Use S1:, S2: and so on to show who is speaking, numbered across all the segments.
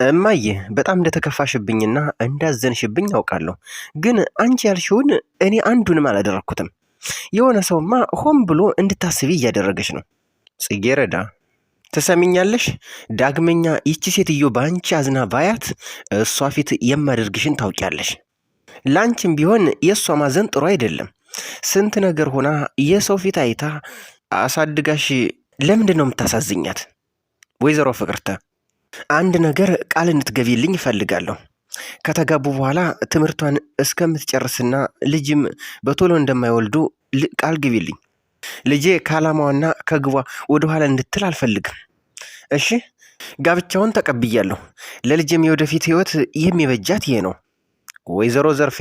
S1: እማዬ በጣም እንደተከፋሽብኝና እንዳዘንሽብኝ አውቃለሁ። ግን አንቺ ያልሽውን እኔ አንዱንም አላደረኩትም። የሆነ ሰውማ ሆን ብሎ እንድታስቢ እያደረገች ነው። ጽጌረዳ ትሰሚኛለሽ? ዳግመኛ ይቺ ሴትዮ በአንቺ አዝና ባያት እሷ ፊት የማደርግሽን ታውቂያለሽ። ላንቺም ቢሆን የእሷ ማዘን ጥሩ አይደለም። ስንት ነገር ሆና የሰው ፊት አይታ አሳድጋሽ ለምንድን ነው የምታሳዝኛት? ወይዘሮ ፍቅርተ አንድ ነገር ቃል እንድትገቢልኝ እፈልጋለሁ። ከተጋቡ በኋላ ትምህርቷን እስከምትጨርስና ልጅም በቶሎ እንደማይወልዱ ቃል ግቢልኝ። ልጄ ከዓላማዋና ከግቧ ወደኋላ እንድትል አልፈልግም። እሺ፣ ጋብቻውን ተቀብያለሁ። ለልጄም የወደፊት ህይወት የሚበጃት ይሄ ነው። ወይዘሮ ዘርፌ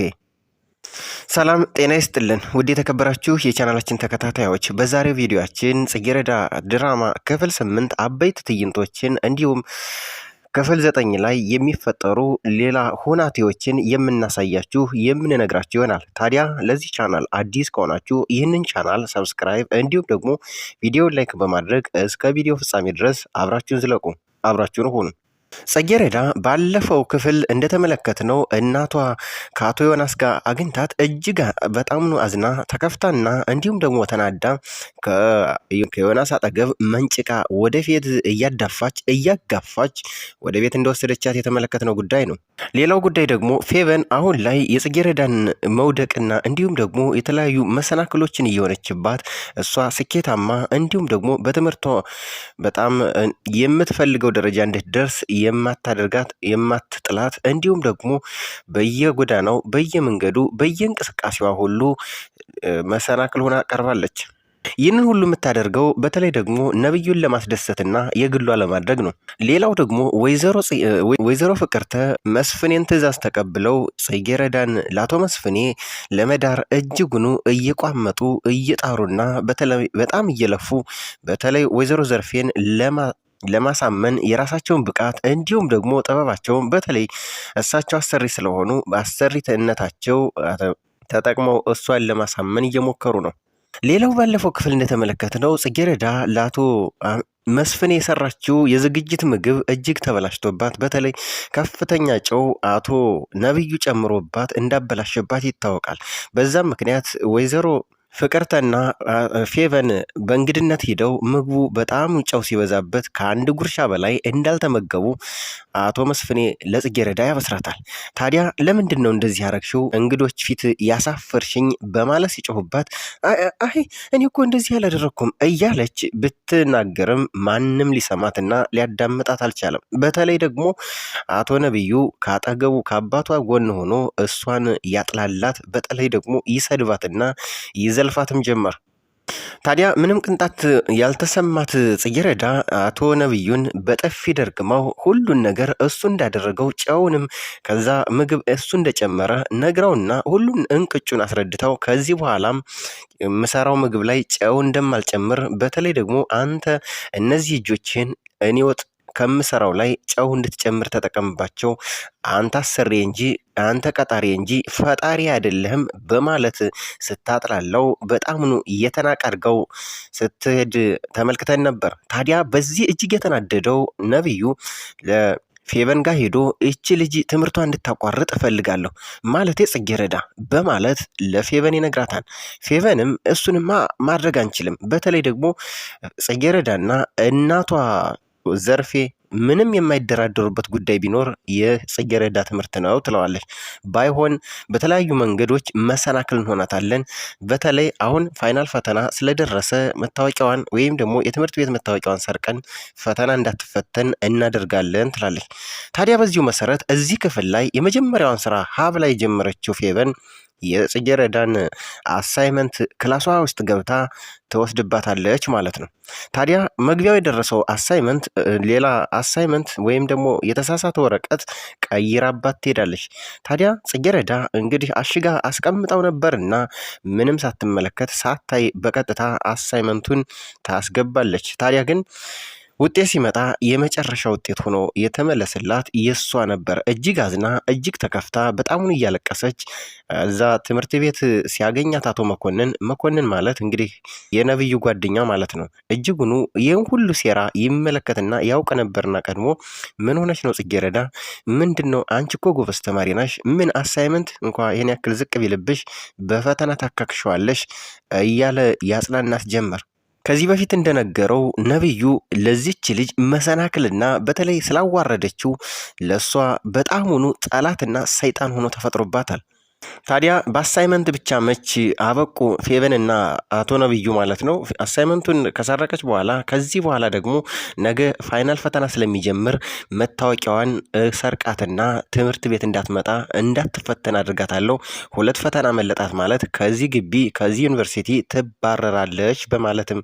S1: ሰላም ጤና ይስጥልን። ውድ የተከበራችሁ የቻናላችን ተከታታዮች፣ በዛሬው ቪዲዮአችን ጽጌረዳ ድራማ ክፍል 8 አበይት ትዕይንቶችን እንዲሁም ክፍል 9 ላይ የሚፈጠሩ ሌላ ሁናቴዎችን የምናሳያችሁ የምንነግራችሁ ይሆናል። ታዲያ ለዚህ ቻናል አዲስ ከሆናችሁ ይህንን ቻናል ሰብስክራይብ እንዲሁም ደግሞ ቪዲዮ ላይክ በማድረግ እስከ ቪዲዮ ፍጻሜ ድረስ አብራችሁን ዝለቁ፣ አብራችሁን ሁኑ። ጽጌረዳ ባለፈው ክፍል እንደተመለከትነው እናቷ ከአቶ ዮናስ ጋር አግኝታት እጅግ በጣም አዝና ተከፍታና እንዲሁም ደግሞ ተናዳ ከዮናስ አጠገብ መንጭቃ ወደፊት እያጋፋች ወደ ቤት እንደወሰደቻት የተመለከትነው ጉዳይ ነው። ሌላው ጉዳይ ደግሞ ፌቨን አሁን ላይ የጽጌረዳን መውደቅና እንዲሁም ደግሞ የተለያዩ መሰናክሎችን እየሆነችባት እሷ ስኬታማ እንዲሁም ደግሞ በትምህርቷ በጣም የምትፈልገው ደረጃ እንድትደርስ የማታደርጋት የማትጥላት እንዲሁም ደግሞ በየጎዳናው በየመንገዱ በየእንቅስቃሴዋ ሁሉ መሰናክል ሆና ቀርባለች። ይህንን ሁሉ የምታደርገው በተለይ ደግሞ ነብዩን ለማስደሰትና የግሏ ለማድረግ ነው። ሌላው ደግሞ ወይዘሮ ፍቅርተ መስፍኔን ትዕዛዝ ተቀብለው ጽጌረዳን ለአቶ መስፍኔ ለመዳር እጅጉኑ እየቋመጡ እየጣሩና በተለይ በጣም እየለፉ በተለይ ወይዘሮ ዘርፌን ለማሳመን የራሳቸውን ብቃት እንዲሁም ደግሞ ጥበባቸውን በተለይ እሳቸው አሰሪ ስለሆኑ በአሰሪትነታቸው ተጠቅመው እሷን ለማሳመን እየሞከሩ ነው። ሌላው ባለፈው ክፍል እንደተመለከትነው ጽጌረዳ ለአቶ መስፍኔ የሰራችው የዝግጅት ምግብ እጅግ ተበላሽቶባት በተለይ ከፍተኛ ጨው አቶ ነብዩ ጨምሮባት እንዳበላሸባት ይታወቃል። በዛም ምክንያት ወይዘሮ ፍቅርተና ፌቨን በእንግድነት ሂደው ምግቡ በጣም ጨው ሲበዛበት ከአንድ ጉርሻ በላይ እንዳልተመገቡ አቶ መስፍኔ ለጽጌረዳ ያበስራታል። ታዲያ ለምንድን ነው እንደዚህ ያረግሽው? እንግዶች ፊት ያሳፈርሽኝ በማለት ሲጮሁባት አይ እኔ እኮ እንደዚህ ያላደረግኩም እያለች ብትናገርም ማንም ሊሰማትና ሊያዳምጣት አልቻለም። በተለይ ደግሞ አቶ ነብዩ ካጠገቡ ከአባቷ ጎን ሆኖ እሷን ያጥላላት፣ በተለይ ደግሞ ይሰድባትና ዘልፋትም ጀመር። ታዲያ ምንም ቅንጣት ያልተሰማት ጽጌረዳ አቶ ነብዩን በጥፊ ደርግማው ሁሉን ነገር እሱ እንዳደረገው ጨውንም ከዛ ምግብ እሱ እንደጨመረ ነግራውና ሁሉን እንቅጩን አስረድተው ከዚህ በኋላም ምሰራው ምግብ ላይ ጨው እንደማልጨምር በተለይ ደግሞ አንተ እነዚህ እጆችን እኔ ወጥ ከምሰራው ላይ ጨው እንድትጨምር ተጠቀምባቸው፣ አንተ አሰሪ እንጂ አንተ ቀጣሪ እንጂ ፈጣሪ አይደለህም በማለት ስታጥላለው በጣምኑ እየተናቀርገው ስትሄድ ተመልክተን ነበር። ታዲያ በዚህ እጅግ የተናደደው ነብዩ ፌቨን ጋር ሄዶ እቺ ልጅ ትምህርቷ እንድታቋርጥ እፈልጋለሁ ማለቴ ጽጌረዳ በማለት ለፌቨን ይነግራታል። ፌቨንም እሱንማ ማድረግ አንችልም፣ በተለይ ደግሞ ጽጌረዳና እናቷ ዘርፌ ምንም የማይደራደሩበት ጉዳይ ቢኖር የጽጌረዳ ትምህርት ነው ትለዋለች። ባይሆን በተለያዩ መንገዶች መሰናክል እንሆናታለን። በተለይ አሁን ፋይናል ፈተና ስለደረሰ መታወቂያዋን ወይም ደግሞ የትምህርት ቤት መታወቂያዋን ሰርቀን ፈተና እንዳትፈተን እናደርጋለን ትላለች። ታዲያ በዚሁ መሰረት እዚህ ክፍል ላይ የመጀመሪያዋን ስራ ሀብ ላይ የጀመረችው ፌቨን የጽጌረዳን አሳይመንት ክላሷ ውስጥ ገብታ ትወስድባታለች ማለት ነው። ታዲያ መግቢያው የደረሰው አሳይመንት ሌላ አሳይመንት ወይም ደግሞ የተሳሳተ ወረቀት ቀይራባት ትሄዳለች። ታዲያ ጽጌረዳ እንግዲህ አሽጋ አስቀምጠው ነበርና ምንም ሳትመለከት ሳታይ በቀጥታ አሳይመንቱን ታስገባለች። ታዲያ ግን ውጤት ሲመጣ የመጨረሻ ውጤት ሆኖ የተመለሰላት የሷ ነበር። እጅግ አዝና እጅግ ተከፍታ በጣሙን እያለቀሰች እዛ ትምህርት ቤት ሲያገኛት አቶ መኮንን ማለት እንግዲህ የነብዩ ጓደኛ ማለት ነው። እጅጉኑ ይህን ሁሉ ሴራ ይመለከትና ያውቅ ነበርና ቀድሞ ምን ሆነች ነው ጽጌረዳ? ምንድን ነው? አንቺ እኮ ጎበዝ ተማሪ ናሽ። ምን አሳይመንት እንኳ ይህን ያክል ዝቅ ቢልብሽ በፈተና ታካክሸዋለሽ እያለ ያጽናናት ጀመር። ከዚህ በፊት እንደነገረው ነብዩ ለዚች ልጅ መሰናክልና በተለይ ስላዋረደችው ለሷ በጣሙኑ ጠላትና ሰይጣን ሆኖ ተፈጥሮባታል። ታዲያ በአሳይመንት ብቻ መች አበቁ ፌቨንና አቶ ነብዩ ማለት ነው። አሳይመንቱን ከሰረቀች በኋላ ከዚህ በኋላ ደግሞ ነገ ፋይናል ፈተና ስለሚጀምር መታወቂያዋን ሰርቃትና ትምህርት ቤት እንዳትመጣ እንዳትፈተን አድርጋታለሁ። 2 ፈተና መለጣት ማለት ከዚህ ግቢ ከዚህ ዩኒቨርሲቲ ትባረራለች በማለትም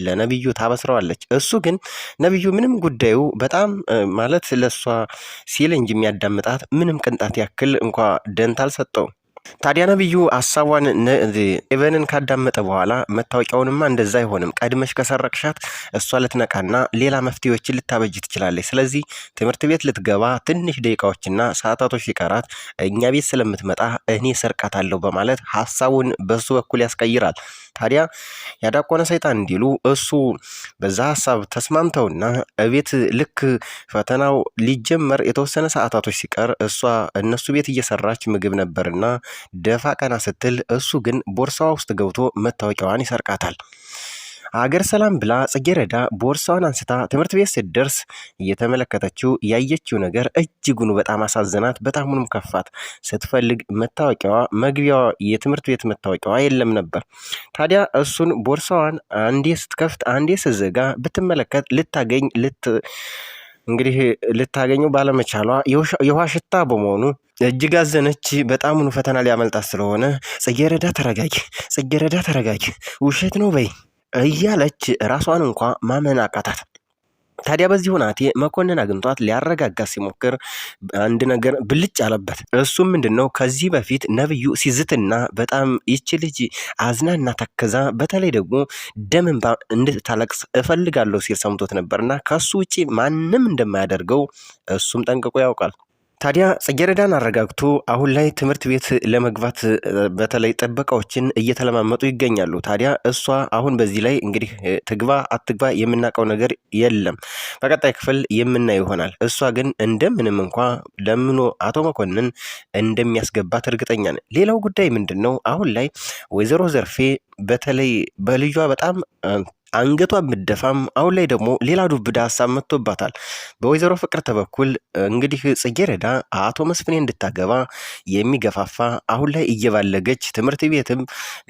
S1: ለነብዩ ታበስረዋለች። እሱ ግን ነብዩ ምንም ጉዳዩ በጣም ማለት ለሷ ሲል እንጂ የሚያዳምጣት ምንም ቅንጣት ያክል እንኳ ደንታ አልሰጠው። ታዲያ ነብዩ ሀሳቧን ፌቨንን ካዳመጠ በኋላ መታወቂያውንማ እንደዛ አይሆንም፣ ቀድመሽ ከሰረቅሻት እሷ ልትነቃና ሌላ መፍትሄዎችን ልታበጅ ትችላለች። ስለዚህ ትምህርት ቤት ልትገባ ትንሽ ደቂቃዎችና ሰዓታቶች ሲቀራት እኛ ቤት ስለምትመጣ እኔ ሰርቃታለሁ በማለት ሀሳቡን በሱ በኩል ያስቀይራል። ታዲያ ያዳቆነ ሰይጣን እንዲሉ እሱ በዛ ሀሳብ ተስማምተውና እቤት ልክ ፈተናው ሊጀመር የተወሰነ ሰዓታቶች ሲቀር እሷ እነሱ ቤት እየሰራች ምግብ ነበርና ደፋ ቀና ስትል እሱ ግን ቦርሳዋ ውስጥ ገብቶ መታወቂያዋን ይሰርቃታል። አገር ሰላም ብላ ጽጌረዳ ቦርሳዋን አንስታ ትምህርት ቤት ስትደርስ እየተመለከተችው ያየችው ነገር እጅጉኑ በጣም አሳዘናት። በጣሙንም ከፋት። ስትፈልግ መታወቂያዋ መግቢያዋ የትምህርት ቤት መታወቂያዋ የለም ነበር። ታዲያ እሱን ቦርሳዋን አንዴ ስትከፍት አንዴ ስትዘጋ ብትመለከት እንግዲህ ልታገኘው ባለመቻሏ የውሃ ሽታ በመሆኑ እጅግ አዘነች። በጣሙኑ ፈተና ሊያመልጣት ስለሆነ ጽጌረዳ ተረጋጊ፣ ውሸት ነው በይ እያለች ራሷን እንኳ ማመን አቃታት። ታዲያ በዚህ ሁናቴ መኮንን አግኝቷት ሊያረጋጋ ሲሞክር አንድ ነገር ብልጭ አለበት። እሱም ምንድነው? ከዚህ በፊት ነብዩ ሲዝትና በጣም ይቺ ልጅ አዝናና ተከዛ በተለይ ደግሞ ደም እንባ እንድታለቅስ እፈልጋለሁ ሲል ሰምቶት ነበርና ከሱ ውጪ ማንም እንደማያደርገው እሱም ጠንቅቆ ያውቃል። ታዲያ ጽጌረዳን አረጋግቶ አሁን ላይ ትምህርት ቤት ለመግባት በተለይ ጥበቃዎችን እየተለማመጡ ይገኛሉ። ታዲያ እሷ አሁን በዚህ ላይ እንግዲህ ትግባ አትግባ የምናውቀው ነገር የለም። በቀጣይ ክፍል የምናየው ይሆናል። እሷ ግን እንደምንም እንኳ ለምኖ አቶ መኮንን እንደሚያስገባት እርግጠኛ ነን። ሌላው ጉዳይ ምንድን ነው? አሁን ላይ ወይዘሮ ዘርፌ በተለይ በልጇ በጣም አንገቷ ምደፋም አሁን ላይ ደግሞ ሌላ ዱብዳ ሀሳብ መጥቶባታል። በወይዘሮ ፍቅርተ በኩል እንግዲህ ጽጌረዳ አቶ መስፍኔ እንድታገባ የሚገፋፋ አሁን ላይ እየባለገች ትምህርት ቤትም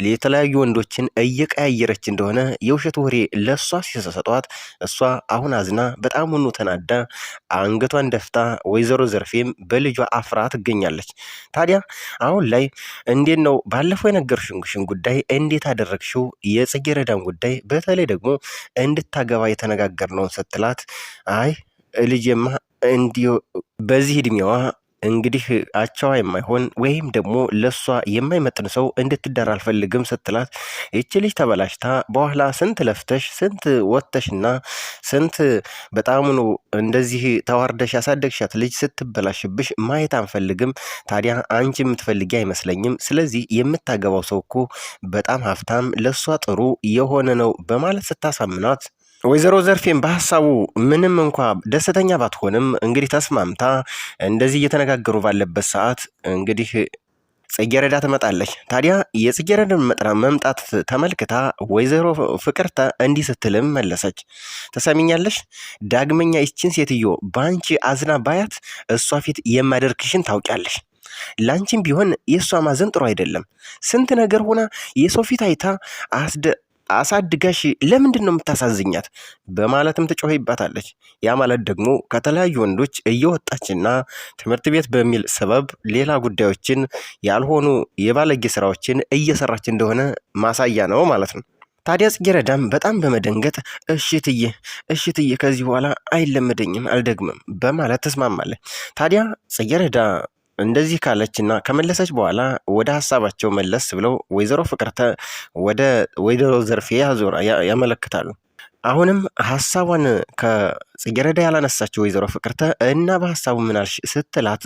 S1: የተለያዩ ወንዶችን እየቀያየረች እንደሆነ የውሸት ወሬ ለሷ ሲሰጧት እሷ አሁን አዝና በጣም ሁኑ ተናዳ አንገቷን ደፍታ ወይዘሮ ዘርፌም በልጇ አፍራ ትገኛለች። ታዲያ አሁን ላይ እንዴት ነው ባለፈው የነገርሽን ጉዳይ እንዴት አደረግሽው? የጽጌረዳን ጉዳይ በተለይ ደግሞ እንድታገባ የተነጋገርነውን ስትላት አይ ልጄማ እንዲሁ በዚህ እድሜዋ እንግዲህ አቻዋ የማይሆን ወይም ደግሞ ለሷ የማይመጥን ሰው እንድትዳር አልፈልግም ስትላት ይቺ ልጅ ተበላሽታ በኋላ ስንት ለፍተሽ ስንት ወጥተሽና ስንት በጣሙኑ እንደዚህ ተዋርደሽ ያሳደግሻት ልጅ ስትበላሽብሽ ማየት አንፈልግም። ታዲያ አንቺ የምትፈልጊ አይመስለኝም። ስለዚህ የምታገባው ሰው እኮ በጣም ሀብታም ለሷ ጥሩ የሆነ ነው በማለት ስታሳምናት ወይዘሮ ዘርፌን በሀሳቡ ምንም እንኳ ደስተኛ ባትሆንም እንግዲህ ተስማምታ እንደዚህ እየተነጋገሩ ባለበት ሰዓት እንግዲህ ጽጌረዳ ትመጣለች። ታዲያ የጽጌረዳን መምጣት ተመልክታ ወይዘሮ ፍቅርተ እንዲህ ስትልም መለሰች። ተሰሚኛለሽ? ዳግመኛ ይችን ሴትዮ በአንቺ አዝና ባያት እሷ ፊት የማደርግሽን ታውቂያለሽ። ላንቺም ቢሆን የእሷ ማዘን ጥሩ አይደለም። ስንት ነገር ሆና የሰው ፊት አይታ አሳድጋሽ ለምንድን ነው የምታሳዝኛት? በማለትም ትጮህባታለች። ያ ማለት ደግሞ ከተለያዩ ወንዶች እየወጣችና ትምህርት ቤት በሚል ሰበብ ሌላ ጉዳዮችን ያልሆኑ የባለጌ ስራዎችን እየሰራች እንደሆነ ማሳያ ነው ማለት ነው። ታዲያ ጽጌረዳም በጣም በመደንገጥ እሽትዬ ከዚህ በኋላ አይለመደኝም፣ አልደግምም በማለት ተስማማለች። ታዲያ ጽጌረዳ እንደዚህ ካለችና ከመለሰች በኋላ ወደ ሀሳባቸው መለስ ብለው ወይዘሮ ፍቅርተ ወደ ወይዘሮ ዘርፌ ያመለክታሉ። አሁንም ሀሳቧን ከጽጌረዳ ያላነሳችው ወይዘሮ ፍቅርተ እና በሀሳቡ ምናልሽ ስትላት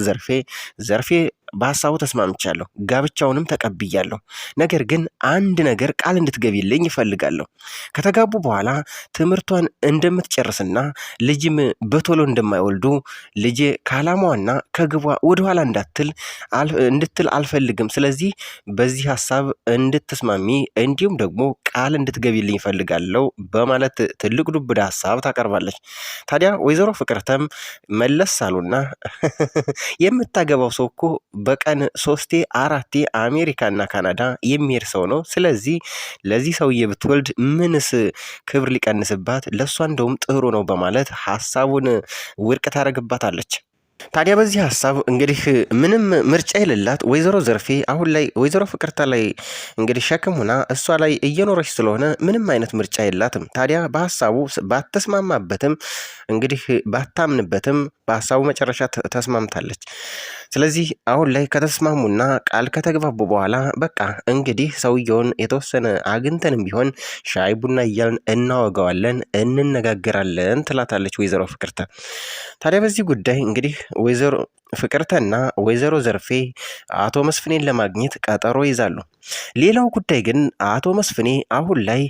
S1: ዘርፌ በሀሳቡ ተስማምቻለሁ፣ ጋብቻውንም ተቀብያለሁ። ነገር ግን አንድ ነገር ቃል እንድትገቢልኝ ይፈልጋለሁ። ከተጋቡ በኋላ ትምህርቷን እንደምትጨርስና ልጅም በቶሎ እንደማይወልዱ ልጄ ከዓላማዋና ከግቧ ወደኋላ እንድትል አልፈልግም። ስለዚህ በዚህ ሀሳብ እንድትስማሚ እንዲሁም ደግሞ ቃል እንድትገቢልኝ ይፈልጋለሁ በማለት ትልቅ ዱብዳ ሀሳብ ታቀርባለች። ታዲያ ወይዘሮ ፍቅርተም መለስ አሉና የምታገባው ሰው እኮ በቀን 3 4 አሜሪካና ካናዳ የሚሄድ ሰው ነው። ስለዚህ ለዚህ ሰውዬ ብትወልድ ምንስ ክብር ሊቀንስባት፣ ለእሷ እንደውም ጥሩ ነው በማለት ሀሳቡን ውድቅ ታደርግባታለች። ታዲያ በዚህ ሀሳብ እንግዲህ ምንም ምርጫ የሌላት ወይዘሮ ዘርፌ አሁን ላይ ወይዘሮ ፍቅርተ ላይ እንግዲህ ሸክም ሆና እሷ ላይ እየኖረች ስለሆነ ምንም አይነት ምርጫ የላትም። ታዲያ በሀሳቡ ባተስማማበትም እንግዲህ ባታምንበትም በሀሳቡ መጨረሻ ተስማምታለች። ስለዚህ አሁን ላይ ከተስማሙና ቃል ከተግባቡ በኋላ በቃ እንግዲህ ሰውየውን የተወሰነ አግኝተንም ቢሆን ሻይ ቡና እያልን እናወጋዋለን፣ እንነጋገራለን ትላታለች ወይዘሮ ፍቅርተ። ታዲያ በዚህ ጉዳይ እንግዲህ ወይዘሮ ፍቅርተና ወይዘሮ ዘርፌ አቶ መስፍኔን ለማግኘት ቀጠሮ ይዛሉ። ሌላው ጉዳይ ግን አቶ መስፍኔ አሁን ላይ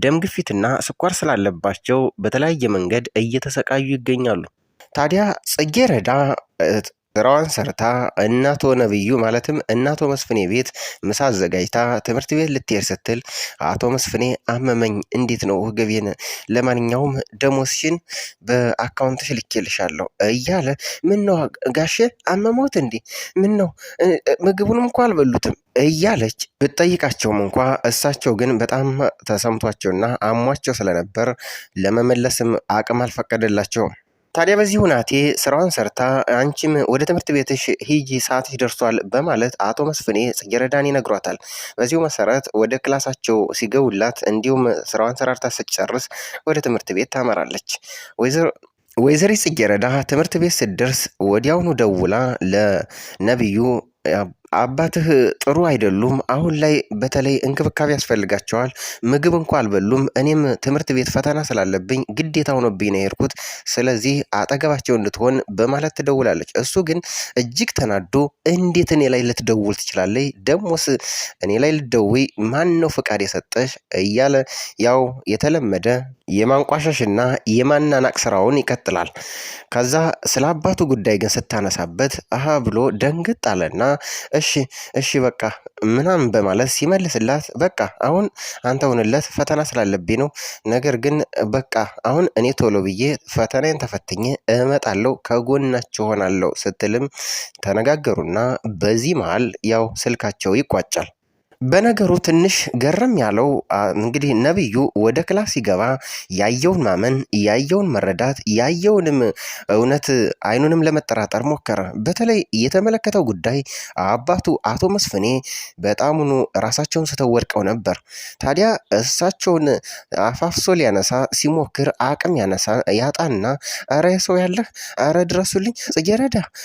S1: ደም ግፊትና ስኳር ስላለባቸው በተለያየ መንገድ እየተሰቃዩ ይገኛሉ። ታዲያ ጽጌረዳ ስራዋን ሰርታ እናቶ ነብዩ ማለትም እናቶ መስፍኔ ቤት ምሳ አዘጋጅታ ትምህርት ቤት ልትሄድ ስትል አቶ መስፍኔ አመመኝ፣ እንዴት ነው ገቤን፣ ለማንኛውም ደሞዝሽን በአካውንትሽ ልኬልሻለሁ እያለ ምን ነው ጋሼ አመሞት እንዴ? ምን ነው ምግቡንም እንኳ አልበሉትም እያለች ብትጠይቃቸውም እንኳ እሳቸው ግን በጣም ተሰምቷቸውና አሟቸው ስለነበር ለመመለስም አቅም አልፈቀደላቸውም። ታዲያ በዚህ ሁናቴ ስራዋን ሰርታ አንቺም ወደ ትምህርት ቤትሽ ሂጂ ሰዓትሽ ደርሷል በማለት አቶ መስፍኔ ጽጌረዳን ይነግሯታል። በዚሁ መሰረት ወደ ክላሳቸው ሲገቡላት እንዲሁም ስራዋን ሰራርታ ስትጨርስ ወደ ትምህርት ቤት ታመራለች። ወይዘሪት ጽጌረዳ ትምህርት ቤት ስትደርስ ወዲያውኑ ደውላ ለነብዩ አባትህ ጥሩ አይደሉም፣ አሁን ላይ በተለይ እንክብካቤ ያስፈልጋቸዋል፣ ምግብ እንኳ አልበሉም፣ እኔም ትምህርት ቤት ፈተና ስላለብኝ ግዴታ ሆኖብኝ ነው የሄድኩት፣ ስለዚህ አጠገባቸው እንድትሆን በማለት ትደውላለች። እሱ ግን እጅግ ተናዶ እንዴት እኔ ላይ ልትደውል ትችላለች? ደሞስ እኔ ላይ ልትደውይ ማን ነው ፍቃድ የሰጠሽ? እያለ ያው የተለመደ የማንቋሸሽና የማናናቅ ስራውን ይቀጥላል። ከዛ ስለ አባቱ ጉዳይ ግን ስታነሳበት አሃ ብሎ ደንግጥ አለና እሺ በቃ ምናምን በማለት ሲመልስላት በቃ አሁን አንተ ሁንለት ፈተና ስላለብኝ ነው፣ ነገር ግን በቃ አሁን እኔ ቶሎ ብዬ ፈተናዬን ተፈትኜ እመጣለሁ፣ ከጎናቸው ሆናለሁ ስትልም ተነጋገሩና በዚህ መሃል ያው ስልካቸው ይቋጫል። በነገሩ ትንሽ ገረም ያለው እንግዲህ ነብዩ ወደ ክላስ ሲገባ ያየውን ማመን፣ ያየውን መረዳት፣ ያየውንም እውነት አይኑንም ለመጠራጠር ሞከረ። በተለይ የተመለከተው ጉዳይ አባቱ አቶ መስፍኔ በጣሙኑ ራሳቸውን ስተው ወድቀው ነበር። ታዲያ እሳቸውን አፋፍሶ ሊያነሳ ሲሞክር አቅም ያጣና አረ ሰው ያለህ፣ አረ ድረሱልኝ፣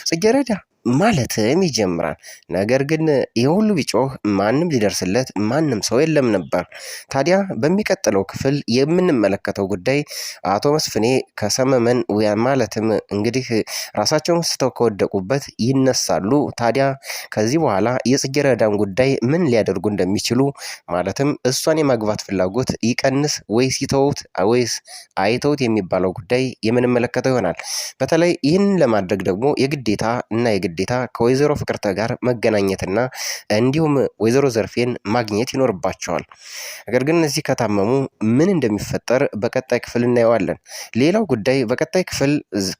S1: ጽጌረዳ ማለትም ይጀምራል። ነገር ግን ይህ ሁሉ ቢጮህ ማንም ሊደርስለት ማንም ሰው የለም ነበር። ታዲያ በሚቀጥለው ክፍል የምንመለከተው ጉዳይ አቶ መስፍኔ ከሰመመን ማለትም እንግዲህ ራሳቸውን ስተው ከወደቁበት ይነሳሉ። ታዲያ ከዚህ በኋላ የጽጌረዳን ጉዳይ ምን ሊያደርጉ እንደሚችሉ ማለትም እሷን የማግባት ፍላጎት ይቀንስ ወይስ ይተውት ወይስ አይተውት የሚባለው ጉዳይ የምንመለከተው ይሆናል። በተለይ ይህንን ለማድረግ ደግሞ የግዴታ ከወይዘሮ ፍቅርተ ጋር መገናኘትና እንዲሁም ወይዘሮ ዘርፌን ማግኘት ይኖርባቸዋል። ነገር ግን እነዚህ ከታመሙ ምን እንደሚፈጠር በቀጣይ ክፍል እናየዋለን። ሌላው ጉዳይ በቀጣይ ክፍል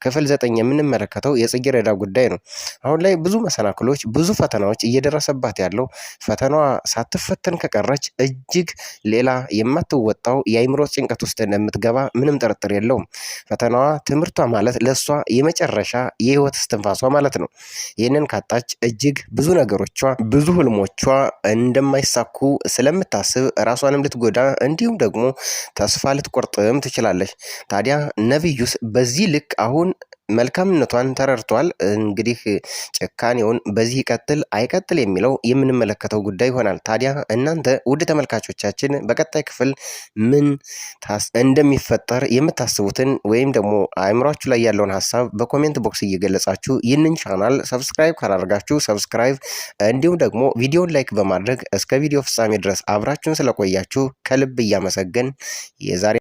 S1: 9 የምንመለከተው የጽጌረዳ ጉዳይ ነው። አሁን ላይ ብዙ መሰናክሎች፣ ብዙ ፈተናዎች እየደረሰባት ያለው ፈተናዋ ሳትፈተን ከቀረች እጅግ ሌላ የማትወጣው የአይምሮ ጭንቀት ውስጥ እንደምትገባ ምንም ጥርጥር የለውም። ፈተናዋ ትምህርቷ ማለት ለእሷ የመጨረሻ የህይወት እስትንፋሷ ማለት ነው። ይህንን ካጣች እጅግ ብዙ ነገሮቿ፣ ብዙ ህልሞቿ እንደማይሳኩ ስለምታስብ ራሷንም ልትጎዳ እንዲሁም ደግሞ ተስፋ ልትቆርጥም ትችላለች። ታዲያ ነብዩስ በዚህ ልክ አሁን መልካምነቷን ተረድቷል። እንግዲህ ጭካኔውን በዚህ ይቀጥል አይቀጥል የሚለው የምንመለከተው ጉዳይ ይሆናል። ታዲያ እናንተ ውድ ተመልካቾቻችን በቀጣይ ክፍል ምን እንደሚፈጠር የምታስቡትን ወይም ደግሞ አእምሯችሁ ላይ ያለውን ሀሳብ በኮሜንት ቦክስ እየገለጻችሁ ይህንን ቻናል ሰብስክራይብ ካላደርጋችሁ ሰብስክራይብ እንዲሁም ደግሞ ቪዲዮን ላይክ በማድረግ እስከ ቪዲዮ ፍጻሜ ድረስ አብራችሁን ስለቆያችሁ ከልብ እያመሰገን የዛሬ